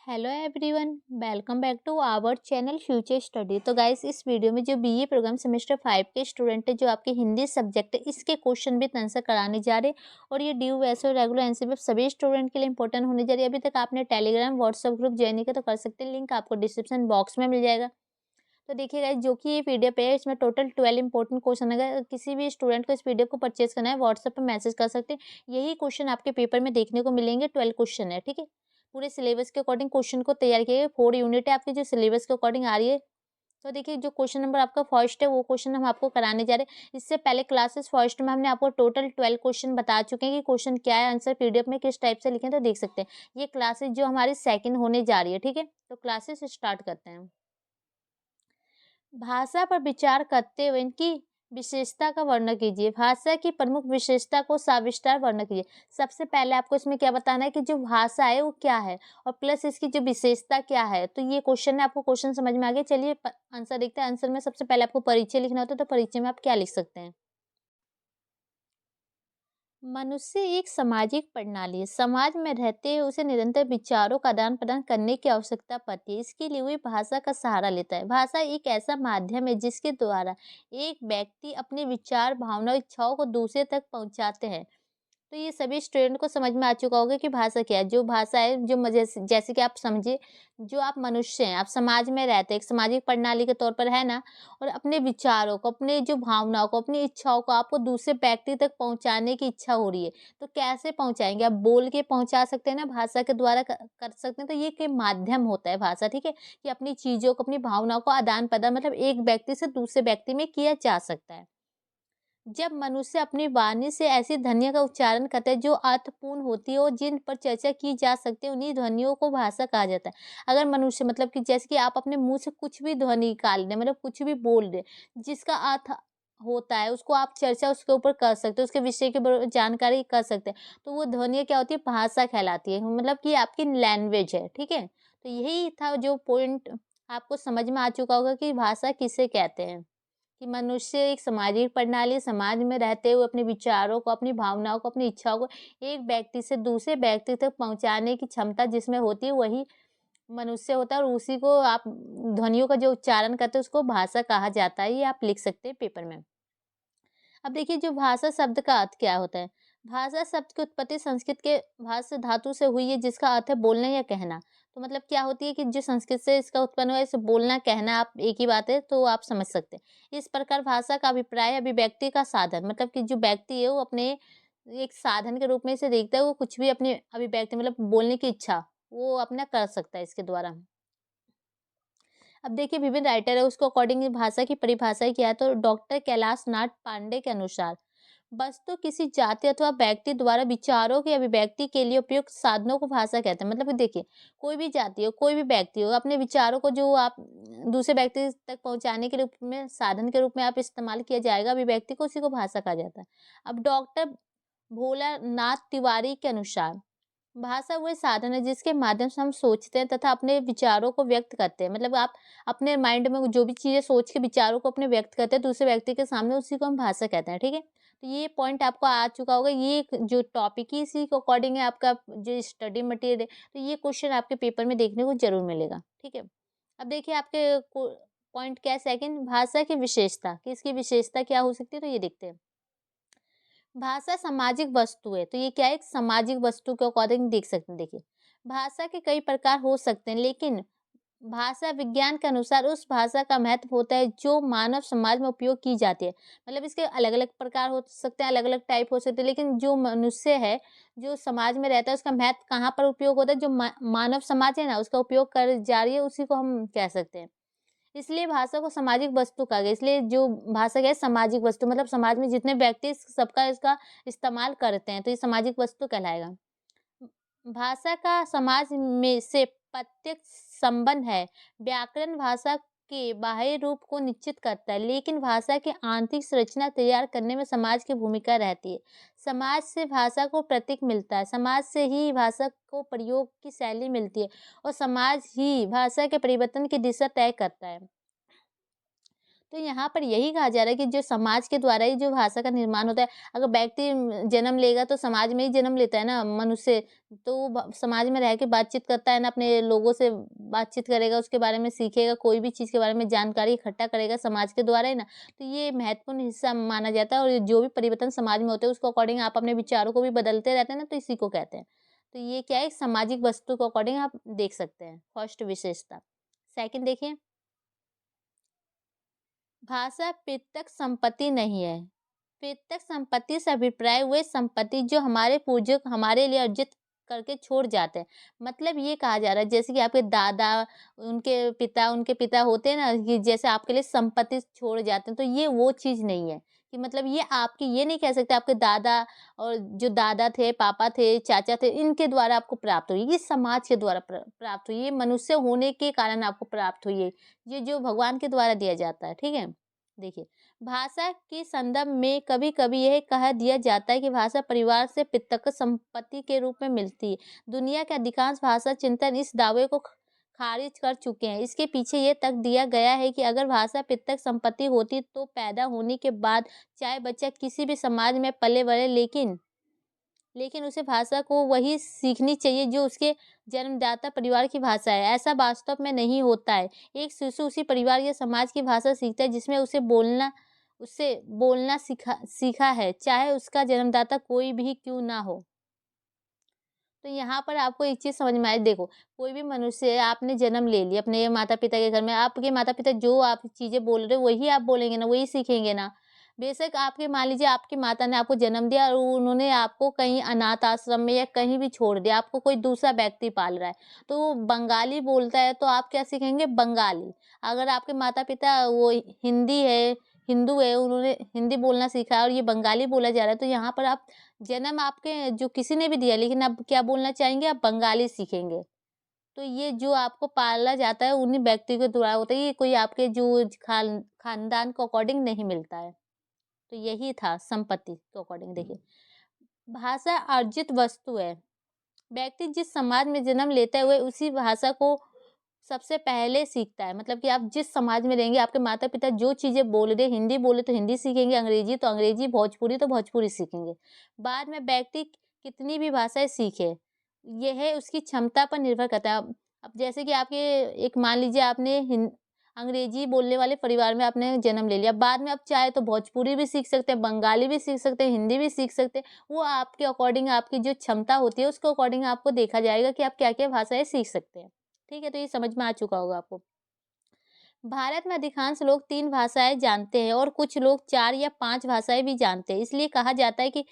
Hello everyone, welcome back to our channel future study. तो guys, इस video में जो बीए प्रोग्राम सेमेस्टर 5 के स्टूडेंट है, जो आपके हिंदी सब्जेक्ट है, इसके क्वेश्चन भी आंसर कराने जा रहे हैं। और ये ड्यू वैसे और रेगुलर एनसीईआरटी सभी स्टूडेंट के लिए इंपॉर्टेंट होने जा रही है। अभी तक आपने टेलीग्राम व्हाट्सएप ग्रुप ज्वाइन नहीं किया तो कर सकते हैं, लिंक आपको डिस्क्रिप्शन बॉक्स में मिल जाएगा। तो देखिए गाइस, जो कि ये पीडीएफ है, इसमें टोटल 12 इंपॉर्टेंट क्वेश्चन है। अगर किसी भी स्टूडेंट को इस पीडीएफ को परचेज करना है, व्हाट्सएप पे मैसेज कर सकते हैं। यही क्वेश्चन आपके पेपर में देखने को मिलेंगे। 12 क्वेश्चन है, ठीक है। पूरे सिलेबस के अकॉर्डिंग क्वेश्चन को तैयार किया गया। 4 यूनिट है आपकी, जो सिलेबस के अकॉर्डिंग आ रही है। तो देखिए, जो क्वेश्चन नंबर आपका फर्स्ट है, वो क्वेश्चन हम आपको कराने जा रहे हैं। इससे पहले क्लासेस फर्स्ट में हमने आपको टोटल 12 क्वेश्चन बता चुके हैं कि क्वेश्चन क्या है, आंसर पीडीएफ में किस टाइप से लिखें, तो देख सकते हैं। ये क्लासेस जो हमारी सेकंड होने जा रही है, ठीक है। तो क्लासेस स्टार्ट करते हैं। भाषा पर विचार करते हुए इनकी विशेषता का वर्णन कीजिए। भाषा की प्रमुख विशेषता को सविस्तार वर्णन कीजिए। सबसे पहले आपको इसमें क्या बताना है कि जो भाषा है वो क्या है और प्लस इसकी जो विशेषता क्या है। तो ये क्वेश्चन है, आपको क्वेश्चन समझ में आ गया। चलिए आंसर देखते हैं। आंसर में सबसे पहले आपको परिचय लिखना होता है, तो परिचय में आप क्या लिख सकते हैं। मनुष्य एक सामाजिक प्रणाली है। समाज में रहते हुए उसे निरंतर विचारों का आदान प्रदान करने की आवश्यकता पड़ती है। इसके लिए वह भाषा का सहारा लेता है। भाषा एक ऐसा माध्यम है जिसके द्वारा एक व्यक्ति अपने विचार, भावना, इच्छाओं को दूसरे तक पहुंचाते हैं। तो ये सभी स्टूडेंट को समझ में आ चुका होगा कि भाषा क्या है। जो भाषा है, जो जैसे कि आप समझिए, जो आप मनुष्य हैं, आप समाज में रहते हैं, एक सामाजिक प्रणाली के तौर पर है ना। और अपने विचारों को, अपने जो भावनाओं को, अपनी इच्छाओं को आपको दूसरे व्यक्ति तक पहुंचाने की इच्छा हो रही है, तो कैसे पहुंचाएंगे? आप बोल के पहुंचा सकते हैं ना, भाषा के द्वारा कर सकते हैं। तो ये के माध्यम होता है भाषा, ठीक है। कि अपनी चीजों को, अपनी भावनाओं को आदान प्रदान, मतलब एक व्यक्ति से दूसरे व्यक्ति में किया जा सकता है। जब मनुष्य अपनी वाणी से ऐसी ध्वनियों का उच्चारण करता है जो अर्थपूर्ण होती है और जिन पर चर्चा की जा सकती है, उन्हीं ध्वनियों को भाषा कहा जाता है। अगर मनुष्य, मतलब कि जैसे कि आप अपने मुंह से कुछ भी ध्वनि निकाल रहे, मतलब कुछ भी बोल रहे, जिसका अर्थ होता है, उसको आप चर्चा उसके ऊपर कर सकते हो, उसके विषय के जानकारी कर सकते हैं। तो वो ध्वनिया क्या होती है? भाषा कहलाती है। मतलब कि आपकी लैंग्वेज है, ठीक है। तो यही था जो पॉइंट, आपको समझ में आ चुका होगा कि भाषा किसे कहते हैं। कि मनुष्य एक सामाजिक प्रणाली, समाज में रहते हुए अपने विचारों को, अपनी भावनाओं को, अपनी इच्छाओं को एक व्यक्ति से दूसरे व्यक्ति तक पहुंचाने की क्षमता जिसमें होती है, वही मनुष्य होता है। और उसी को आप ध्वनियों का जो उच्चारण करते हैं, उसको भाषा कहा जाता है। ये आप लिख सकते हैं पेपर में। अब देखिए, जो भाषा शब्द का अर्थ क्या होता है। भाषा शब्द की उत्पत्ति संस्कृत के भाषा धातु से हुई है, जिसका अर्थ है बोलना या कहना। तो मतलब क्या होती है कि जो संस्कृत से इसका उत्पन्न हुआ है, इसे बोलना कहना आप एक ही बात है, तो आप समझ सकते हैं। इस प्रकार भाषा का अभिप्राय अभिव्यक्ति का साधन, मतलब कि जो व्यक्ति है वो अपने एक साधन के रूप में इसे देखता है। वो कुछ भी अपनी अभिव्यक्ति, मतलब बोलने की इच्छा, वो अपना कर सकता है इसके द्वारा। अब देखिए, विभिन्न राइटर है, उसको अकॉर्डिंग भाषा की परिभाषा क्या है। तो डॉक्टर कैलाश नाथ पांडे के अनुसार वस्तु किसी जाति अथवा व्यक्ति द्वारा विचारों की अभिव्यक्ति के लिए उपयुक्त साधनों को भाषा कहते हैं। मतलब कि देखिए, कोई भी जाति हो, कोई भी व्यक्ति हो, अपने विचारों को जो आप दूसरे व्यक्ति तक पहुंचाने के रूप में, साधन के रूप में आप इस्तेमाल किया जाएगा अभिव्यक्ति को, उसी को भाषा कहा जाता है। अब डॉक्टर भोलानाथ तिवारी के अनुसार भाषा वह साधन है जिसके माध्यम से हम सोचते हैं तथा अपने विचारों को व्यक्त करते हैं। मतलब आप अपने माइंड में जो भी चीजें सोच के विचारों को अपने व्यक्त करते हैं दूसरे व्यक्ति के सामने, उसी को हम भाषा कहते हैं, ठीक है। तो ये पॉइंट आपको आ चुका होगा। ये जो टॉपिक है, इसी के अकॉर्डिंग है आपका जो स्टडी मटेरियल है। तो ये क्वेश्चन आपके पेपर में देखने को जरूर मिलेगा, ठीक है। अब देखिए, आपके पॉइंट क्या है, सेकंड, भाषा की विशेषता, कि इसकी विशेषता क्या हो सकती है, तो ये देखते हैं। भाषा सामाजिक वस्तु है। तो ये क्या है? एक सामाजिक वस्तु के अकॉर्डिंग देख सकते हैं। देखिए, भाषा के कई प्रकार हो सकते हैं, लेकिन भाषा विज्ञान के अनुसार उस भाषा का महत्व होता है जो मानव समाज में उपयोग की जाती है। मतलब इसके अलग अलग प्रकार हो सकते हैं, अलग अलग टाइप हो सकते हैं, लेकिन जो मनुष्य है, जो समाज में रहता है, उसका महत्व कहाँ पर उपयोग होता है? जो मानव समाज है ना, उसका उपयोग कर जा रही है, उसी को हम कह सकते हैं। इसलिए भाषा को सामाजिक वस्तु कहा गया। इसलिए जो भाषा क्या है? सामाजिक वस्तु, मतलब समाज में जितने व्यक्ति सबका इसका इस्तेमाल करते हैं, तो ये सामाजिक वस्तु कहलाएगा। भाषा का समाज में से प्रत्यक्ष संबंध है। व्याकरण भाषा के बाह्य रूप को निश्चित करता है, लेकिन भाषा की आंतरिक संरचना तैयार करने में समाज की भूमिका रहती है। समाज से भाषा को प्रतीक मिलता है, समाज से ही भाषा को प्रयोग की शैली मिलती है, और समाज ही भाषा के परिवर्तन की दिशा तय करता है। तो यहाँ पर यही कहा जा रहा है कि जो समाज के द्वारा ही जो भाषा का निर्माण होता है, अगर व्यक्ति जन्म लेगा तो समाज में ही जन्म लेता है ना मनुष्य, तो वो समाज में रह के बातचीत करता है ना, अपने लोगों से बातचीत करेगा, उसके बारे में सीखेगा, कोई भी चीज़ के बारे में जानकारी इकट्ठा करेगा समाज के द्वारा ही ना। तो ये महत्वपूर्ण हिस्सा माना जाता है और जो भी परिवर्तन समाज में होते हैं उसको अकॉर्डिंग आप अपने विचारों को भी बदलते रहते हैं ना, तो इसी को कहते हैं। तो ये क्या है, सामाजिक वस्तु के अकॉर्डिंग आप देख सकते हैं, फर्स्ट विशेषता। सेकंड देखिए, भाषा पितृक संपत्ति नहीं है। पितृक संपत्ति से अभिप्राय वे संपत्ति जो हमारे पूर्वज हमारे लिए अर्जित करके छोड़ जाते हैं। मतलब ये कहा जा रहा है जैसे कि आपके दादा, उनके पिता होते हैं ना, कि जैसे आपके लिए संपत्ति छोड़ जाते हैं, तो ये वो चीज़ नहीं है कि मतलब ये आपकी, ये नहीं कह सकते आपके दादा और जो दादा थे, पापा थे, चाचा थे, इनके द्वारा आपको प्राप्त हुई। ये समाज के द्वारा प्राप्त हुई, ये मनुष्य होने के कारण आपको प्राप्त हुई है। ये जो भगवान के द्वारा दिया जाता है, ठीक है? देखिए, भाषा के संदर्भ में कभी-कभी यह कह दिया जाता है कि भाषा परिवार से पितृक संपत्ति के रूप में मिलती है। दुनिया के अधिकांश भाषा चिंतन इस दावे को खारिज कर चुके हैं। इसके पीछे ये तर्क दिया गया है कि अगर भाषा पितृक संपत्ति होती तो पैदा होने के बाद चाहे बच्चा किसी भी समाज में पले-बढ़े, लेकिन उसे भाषा को वही सीखनी चाहिए जो उसके जन्मदाता परिवार की भाषा है। ऐसा वास्तव में नहीं होता है। एक शिशु उसी परिवार या समाज की भाषा सीखता है जिसमें उसे बोलना सीखा है, चाहे उसका जन्मदाता कोई भी क्यों ना हो। तो यहाँ पर आपको एक चीज़ समझ में आए, देखो, कोई भी मनुष्य है, आपने जन्म ले लिया अपने माता-पिता के घर में, आपके माता-पिता जो आप चीज़ें बोल रहे हो वही आप बोलेंगे ना, वही सीखेंगे ना। बेशक आपके मान लीजिए आपकी माता ने आपको जन्म दिया और उन्होंने आपको कहीं अनाथ आश्रम में या कहीं भी छोड़ दिया, आपको कोई दूसरा व्यक्ति पाल रहा है, तो वो बंगाली बोलता है तो आप क्या सीखेंगे? बंगाली। अगर आपके माता-पिता वो हिंदू है, उन्होंने हिंदी बोलना सीखा है और ये बंगाली बोला जा रहा है, तो यहाँ पर आप जन्म आपके जो किसी ने भी दिया, लेकिन आप क्या बोलना चाहेंगे? आप बंगाली सीखेंगे। तो ये जो आपको पाला जाता है उन्हीं व्यक्ति के द्वारा होता है, ये कोई आपके जो खानदान के अकॉर्डिंग नहीं मिलता है। तो यही था संपत्ति के अकॉर्डिंग। देखिए, भाषा अर्जित वस्तु है। व्यक्ति जिस समाज में जन्म लेता है वह उसी भाषा को सबसे पहले सीखता है। मतलब कि आप जिस समाज में रहेंगे, आपके माता-पिता जो चीज़ें बोल रहे, हिंदी बोले तो हिंदी सीखेंगे, अंग्रेजी तो अंग्रेजी, भोजपुरी तो भोजपुरी सीखेंगे। बाद में व्यक्ति कितनी भी भाषाएँ सीखे, यह उसकी क्षमता पर निर्भर करता है। अब जैसे कि आपके एक मान लीजिए आपने अंग्रेजी बोलने वाले परिवार में आपने जन्म ले लिया, बाद में आप चाहे तो भोजपुरी भी सीख सकते हैं, बंगाली भी सीख सकते हैं, हिंदी भी सीख सकते हैं। वो आपके अकॉर्डिंग, आपकी जो क्षमता होती है उसके अकॉर्डिंग आपको देखा जाएगा कि आप क्या-क्या भाषाएँ सीख सकते हैं। ठीक है? तो ये समझ में आ चुका होगा आपको। भारत में अधिकांश लोग 3 भाषाएँ जानते हैं और कुछ लोग 4 या 5 भाषाएँ भी जानते हैं। इसलिए कहा जाता है कि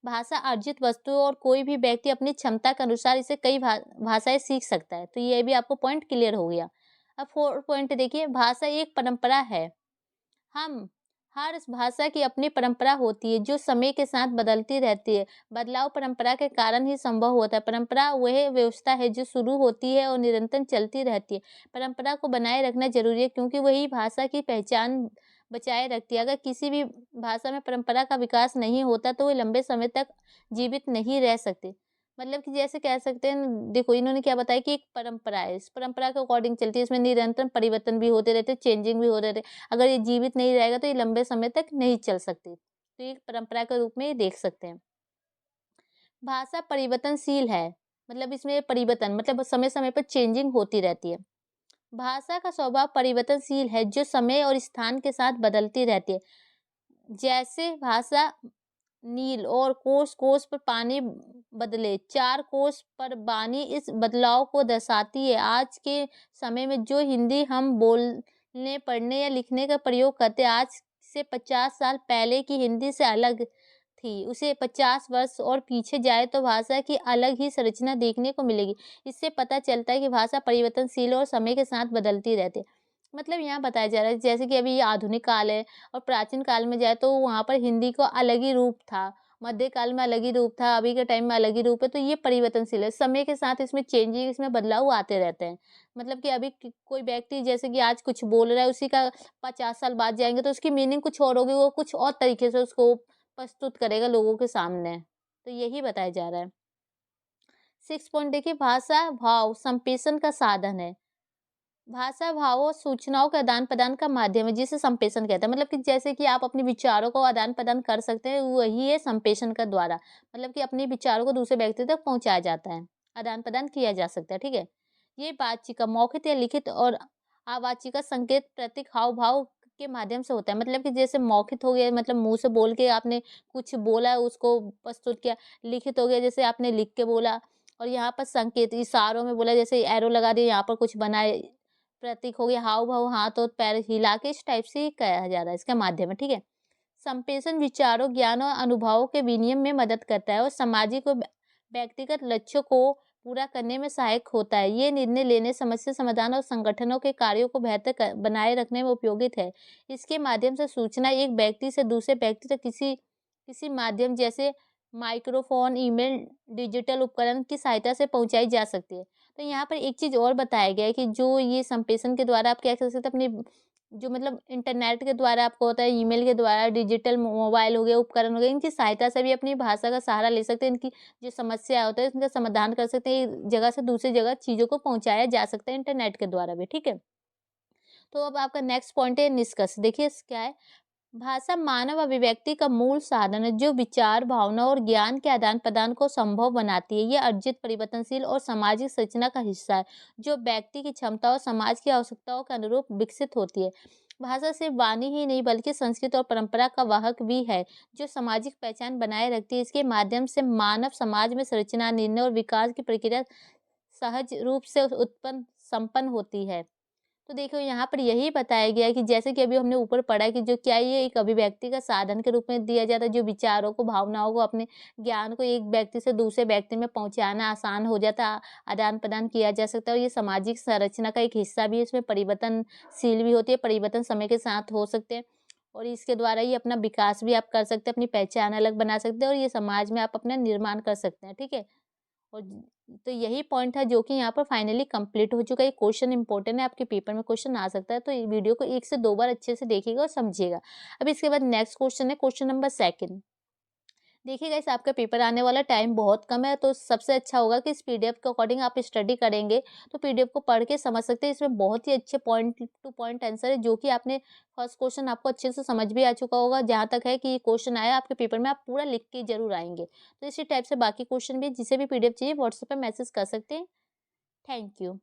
भाषा अर्जित वस्तु है और कोई भी व्यक्ति अपनी क्षमता के अनुसार इसे कई भाषाएँ सीख सकता है। तो ये भी आपको पॉइंट क्लियर हो गया। अब 4 पॉइंट देखिए, भाषा एक परंपरा है। हम हर भाषा की अपनी परंपरा होती है जो समय के साथ बदलती रहती है। बदलाव परंपरा के कारण ही संभव होता है। परंपरा वह व्यवस्था है जो शुरू होती है और निरंतर चलती रहती है। परंपरा को बनाए रखना ज़रूरी है क्योंकि वही भाषा की पहचान बचाए रखती है। अगर किसी भी भाषा में परंपरा का विकास नहीं होता तो वो लंबे समय तक जीवित नहीं रह सकती। मतलब कि जैसे कह सकते हैं, देखो इन्होंने क्या बताया कि एक परंपरा है, इस परंपरा के अकॉर्डिंग चलती है, इसमें निरंतर परिवर्तन भी होते रहते हैं, चेंजिंग भी होते रहते हैं। अगर ये जीवित नहीं रहेगा तो ये लंबे समय तक नहीं चल सकती। तो ये परंपरा के रूप में ये देख सकते हैं। भाषा परिवर्तनशील है, मतलब इसमें परिवर्तन मतलब समय-समय पर चेंजिंग होती रहती है। भाषा का स्वभाव परिवर्तनशील है जो समय और स्थान के साथ बदलती रहती है। जैसे भाषा नील और कोस-कोस पर पानी बदले, 4 कोस पर वाणी इस बदलाव को दर्शाती है। आज के समय में जो हिंदी हम बोलने, पढ़ने या लिखने का प्रयोग करते हैं, आज से 50 साल पहले की हिंदी से अलग थी। उसे 50 वर्ष और पीछे जाए तो भाषा की अलग ही संरचना देखने को मिलेगी। इससे पता चलता है कि भाषा परिवर्तनशील और समय के साथ बदलती रहती है। मतलब यहाँ बताया जा रहा है जैसे कि अभी ये आधुनिक काल है और प्राचीन काल में जाए तो वहाँ पर हिंदी को अलग ही रूप था, मध्यकाल में अलग ही रूप था, अभी के टाइम में अलग ही रूप है, तो ये परिवर्तनशील है। समय के साथ इसमें चेंजिंग, इसमें बदलाव आते रहते हैं। मतलब कि अभी कोई व्यक्ति जैसे कि आज कुछ बोल रहा है, उसी का 50 साल बाद जाएँगे तो उसकी मीनिंग कुछ और होगी, वो कुछ और तरीके से उसको प्रस्तुत करेगा लोगों के सामने। तो यही बताया जा रहा है। 6 पॉइंट देखिए, भाषा भाव संप्रेषण का साधन है। भाषा भावों और सूचनाओं के आदान-प्रदान का माध्यम है, जिसे संप्रेषण कहते हैं। मतलब कि जैसे कि आप अपने विचारों को आदान-प्रदान कर सकते हैं, वही है संप्रेषण का द्वारा। मतलब कि अपने विचारों को दूसरे व्यक्ति तक पहुँचाया जाता है, आदान-प्रदान किया जा सकता है, ठीक है? ये बातचीत का मौखिक या लिखित और आवाज़िक का संकेत, प्रतीक, हाव-भाव के माध्यम से होता है। मतलब कि जैसे मौखिक हो गया, मतलब मुँह से बोल के आपने कुछ बोला, उसको प्रस्तुत किया। लिखित हो गया, जैसे आपने लिख के बोला। और यहाँ पर संकेत इशारों में बोला, जैसे एरो लगा दिए, यहाँ पर कुछ बनाए। प्रतीक हो गया, हाव-भाव, हाथ और पैर हिला के इस टाइप से ही कहा जा रहा है, इसका माध्यम है, ठीक है? संप्रेषण विचारों, ज्ञान और अनुभवों के विनिमय में मदद करता है और सामाजिक और व्यक्तिगत लक्ष्यों को पूरा करने में सहायक होता है। ये निर्णय लेने, समस्या समाधान और संगठनों के कार्यों को बेहतर बनाए रखने में उपयोगित है। इसके माध्यम से सूचना एक व्यक्ति से दूसरे व्यक्ति तक किसी किसी माध्यम जैसे माइक्रोफोन, ईमेल, डिजिटल उपकरण की सहायता से पहुंचाई जा सकती है। तो यहाँ पर एक चीज और बताया गया है कि जो ये संप्रेषण के द्वारा आप क्या कर सकते हैं, अपने जो मतलब इंटरनेट के द्वारा आपको होता है, ईमेल के द्वारा, डिजिटल मोबाइल हो गया, उपकरण हो गए, इनकी सहायता से भी अपनी भाषा का सहारा ले सकते हैं। इनकी जो समस्या होता है, इनका समाधान कर सकते हैं। एक जगह से दूसरी जगह चीज़ों को पहुँचाया जा सकता है इंटरनेट के द्वारा भी, ठीक है? तो अब आपका नेक्स्ट पॉइंट है निष्कर्ष। देखिए क्या है, भाषा मानव अभिव्यक्ति का मूल साधन है, जो विचार, भावना और ज्ञान के आदान-प्रदान को संभव बनाती है। ये अर्जित, परिवर्तनशील और सामाजिक संरचना का हिस्सा है, जो व्यक्ति की क्षमता और समाज की आवश्यकताओं के अनुरूप विकसित होती है। भाषा सिर्फ वाणी ही नहीं, बल्कि संस्कृति और परंपरा का वाहक भी है, जो सामाजिक पहचान बनाए रखती है। इसके माध्यम से मानव समाज में संरचना, निर्णय और विकास की प्रक्रिया सहज रूप से उत्पन्न संपन्न होती है। तो देखो यहाँ पर यही बताया गया है कि जैसे कि अभी हमने ऊपर पढ़ा है कि जो क्या ये एक अभिव्यक्ति का साधन के रूप में दिया जाता है, जो विचारों को, भावनाओं को, अपने ज्ञान को एक व्यक्ति से दूसरे व्यक्ति में पहुँचाना आसान हो जाता है, आदान-प्रदान किया जा सकता है, और ये सामाजिक संरचना का एक हिस्सा भी है, इसमें परिवर्तनशील भी होती है, परिवर्तन समय के साथ हो सकते हैं, और इसके द्वारा ही अपना विकास भी आप कर सकते हैं, अपनी पहचान अलग बना सकते हैं, और ये समाज में आप अपना निर्माण कर सकते हैं, ठीक है? और तो यही पॉइंट था जो कि यहाँ पर फाइनली कंप्लीट हो चुका है। ये क्वेश्चन इंपॉर्टेंट है, आपके पेपर में क्वेश्चन आ सकता है, तो ये वीडियो को 1 से 2 बार अच्छे से देखिएगा और समझिएगा। अब इसके बाद नेक्स्ट क्वेश्चन है, क्वेश्चन नंबर 2। देखिए गाइस, आपका पेपर आने वाला टाइम बहुत कम है, तो सबसे अच्छा होगा कि इस पीडीएफ के अकॉर्डिंग आप स्टडी करेंगे, तो पीडीएफ को पढ़ के समझ सकते हैं। इसमें बहुत ही अच्छे पॉइंट टू पॉइंट आंसर है, जो कि आपने फर्स्ट क्वेश्चन आपको अच्छे से समझ भी आ चुका होगा। जहाँ तक है कि ये क्वेश्चन आया आपके पेपर में, आप पूरा लिख के ज़रूर आएँगे। तो इसी टाइप से बाकी क्वेश्चन भी, जिसे भी पीडीएफ चाहिए व्हाट्सएप पे मैसेज कर सकते हैं। Thank you.